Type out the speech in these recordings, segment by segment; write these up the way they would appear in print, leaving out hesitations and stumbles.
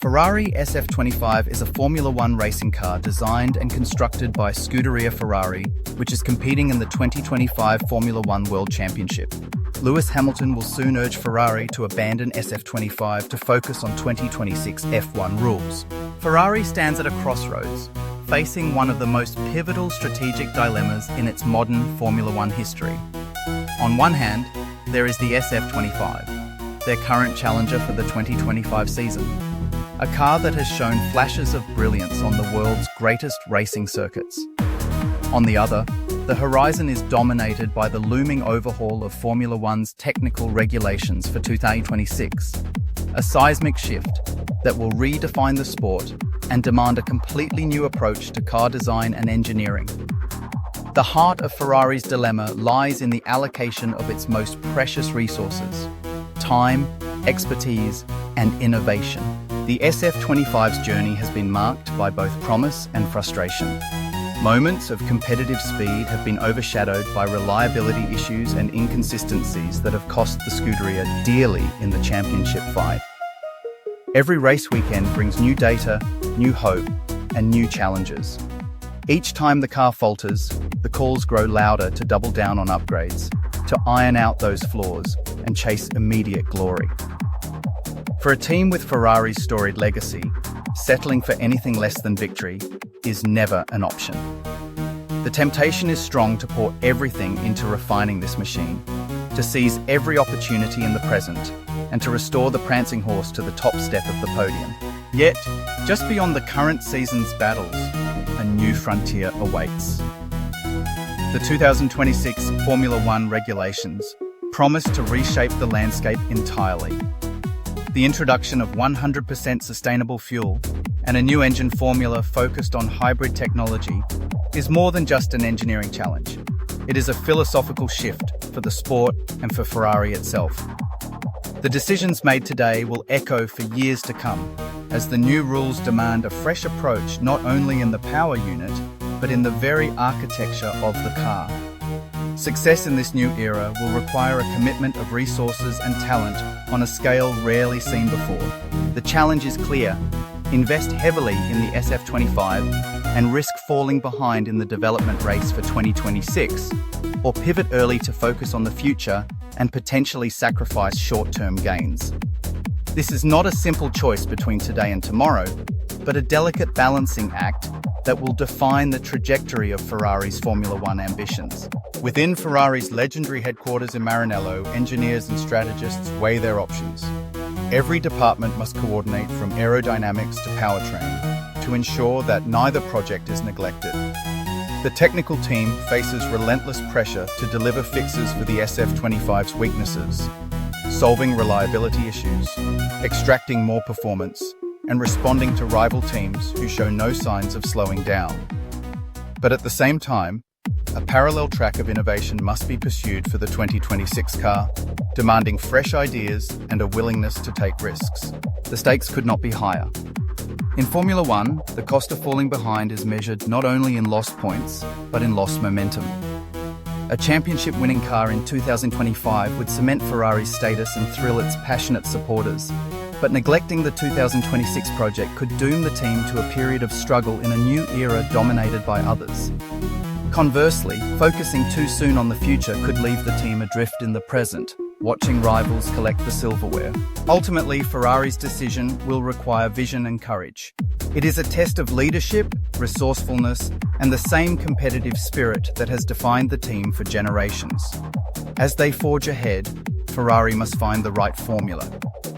Ferrari SF-25 is a Formula One racing car designed and constructed by Scuderia Ferrari, which is competing in the 2025 Formula One World Championship. Lewis Hamilton will soon urge Ferrari to abandon SF-25 to focus on 2026 F1 rules. Ferrari stands at a crossroads, facing one of the most pivotal strategic dilemmas in its modern Formula One history. On one hand, there is the SF-25, their current challenger for the 2025 season. A car that has shown flashes of brilliance on the world's greatest racing circuits. On the other, the horizon is dominated by the looming overhaul of Formula One's technical regulations for 2026, a seismic shift that will redefine the sport and demand a completely new approach to car design and engineering. The heart of Ferrari's dilemma lies in the allocation of its most precious resources: time, expertise, and innovation. The SF-25's journey has been marked by both promise and frustration. Moments of competitive speed have been overshadowed by reliability issues and inconsistencies that have cost the Scuderia dearly in the championship fight. Every race weekend brings new data, new hope, and new challenges. Each time the car falters, the calls grow louder to double down on upgrades, to iron out those flaws and chase immediate glory. For a team with Ferrari's storied legacy, settling for anything less than victory is never an option. The temptation is strong to pour everything into refining this machine, to seize every opportunity in the present, and to restore the Prancing Horse to the top step of the podium. Yet, just beyond the current season's battles, a new frontier awaits. The 2026 Formula One regulations promise to reshape the landscape entirely. The introduction of 100% sustainable fuel and a new engine formula focused on hybrid technology is more than just an engineering challenge. It is a philosophical shift for the sport and for Ferrari itself. The decisions made today will echo for years to come, as the new rules demand a fresh approach not only in the power unit, but in the very architecture of the car. Success in this new era will require a commitment of resources and talent on a scale rarely seen before. The challenge is clear: invest heavily in the SF-25 and risk falling behind in the development race for 2026, or pivot early to focus on the future and potentially sacrifice short-term gains. This is not a simple choice between today and tomorrow, but a delicate balancing act that will define the trajectory of Ferrari's Formula One ambitions. Within Ferrari's legendary headquarters in Maranello, engineers and strategists weigh their options. Every department must coordinate from aerodynamics to powertrain to ensure that neither project is neglected. The technical team faces relentless pressure to deliver fixes for the SF-25's weaknesses, solving reliability issues, extracting more performance, and responding to rival teams who show no signs of slowing down. But at the same time, a parallel track of innovation must be pursued for the 2026 car, demanding fresh ideas and a willingness to take risks. The stakes could not be higher. In Formula One, the cost of falling behind is measured not only in lost points, but in lost momentum. A championship-winning car in 2025 would cement Ferrari's status and thrill its passionate supporters. But neglecting the 2026 project could doom the team to a period of struggle in a new era dominated by others. Conversely, focusing too soon on the future could leave the team adrift in the present, watching rivals collect the silverware. Ultimately, Ferrari's decision will require vision and courage. It is a test of leadership, resourcefulness, and the same competitive spirit that has defined the team for generations. As they forge ahead, Ferrari must find the right formula,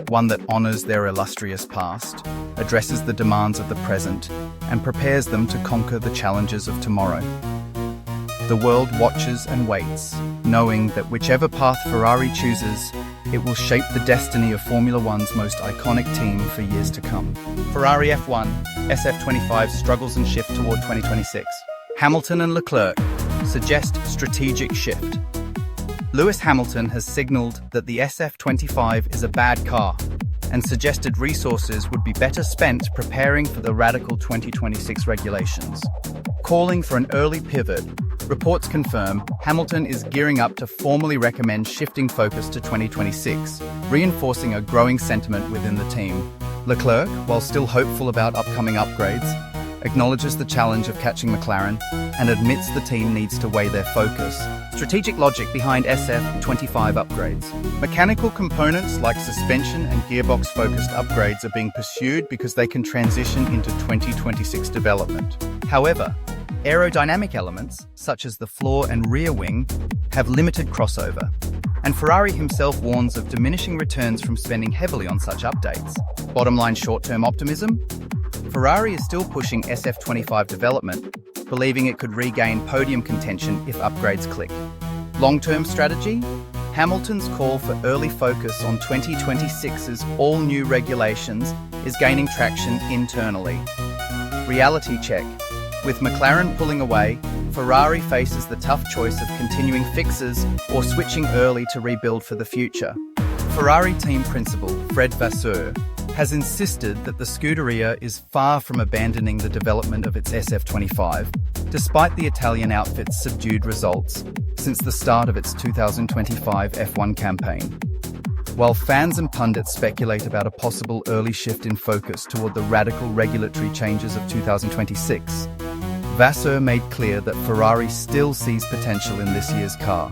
one that honors their illustrious past, addresses the demands of the present, and prepares them to conquer the challenges of tomorrow. The world watches and waits, knowing that whichever path Ferrari chooses, it will shape the destiny of Formula One's most iconic team for years to come. Ferrari F1, SF-25 struggles and shift toward 2026. Hamilton and Leclerc suggest strategic shift. Lewis Hamilton has signaled that the SF-25 is a bad car and suggested resources would be better spent preparing for the radical 2026 regulations. Calling for an early pivot, reports confirm Hamilton is gearing up to formally recommend shifting focus to 2026, reinforcing a growing sentiment within the team. Leclerc, while still hopeful about upcoming upgrades, acknowledges the challenge of catching McLaren and admits the team needs to weigh their focus. Strategic logic behind SF-25 upgrades. Mechanical components like suspension and gearbox-focused upgrades are being pursued because they can transition into 2026 development. However, aerodynamic elements, such as the floor and rear wing, have limited crossover, and Ferrari himself warns of diminishing returns from spending heavily on such updates. Bottom line short-term optimism? Ferrari is still pushing SF-25 development, believing it could regain podium contention if upgrades click. Long-term strategy? Hamilton's call for early focus on 2026's all-new regulations is gaining traction internally. Reality check. With McLaren pulling away, Ferrari faces the tough choice of continuing fixes or switching early to rebuild for the future. Ferrari team principal Fred Vasseur has insisted that the Scuderia is far from abandoning the development of its SF-25, despite the Italian outfit's subdued results since the start of its 2025 F1 campaign. While fans and pundits speculate about a possible early shift in focus toward the radical regulatory changes of 2026, Vasseur made clear that Ferrari still sees potential in this year's car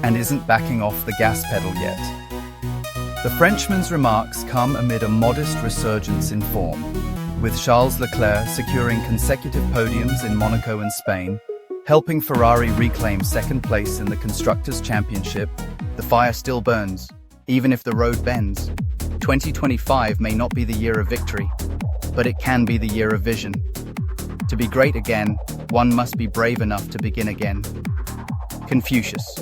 and isn't backing off the gas pedal yet. The Frenchman's remarks come amid a modest resurgence in form, with Charles Leclerc securing consecutive podiums in Monaco and Spain, helping Ferrari reclaim second place in the Constructors' Championship. The fire still burns, even if the road bends. 2025 may not be the year of victory, but it can be the year of vision. To be great again, one must be brave enough to begin again. Confucius.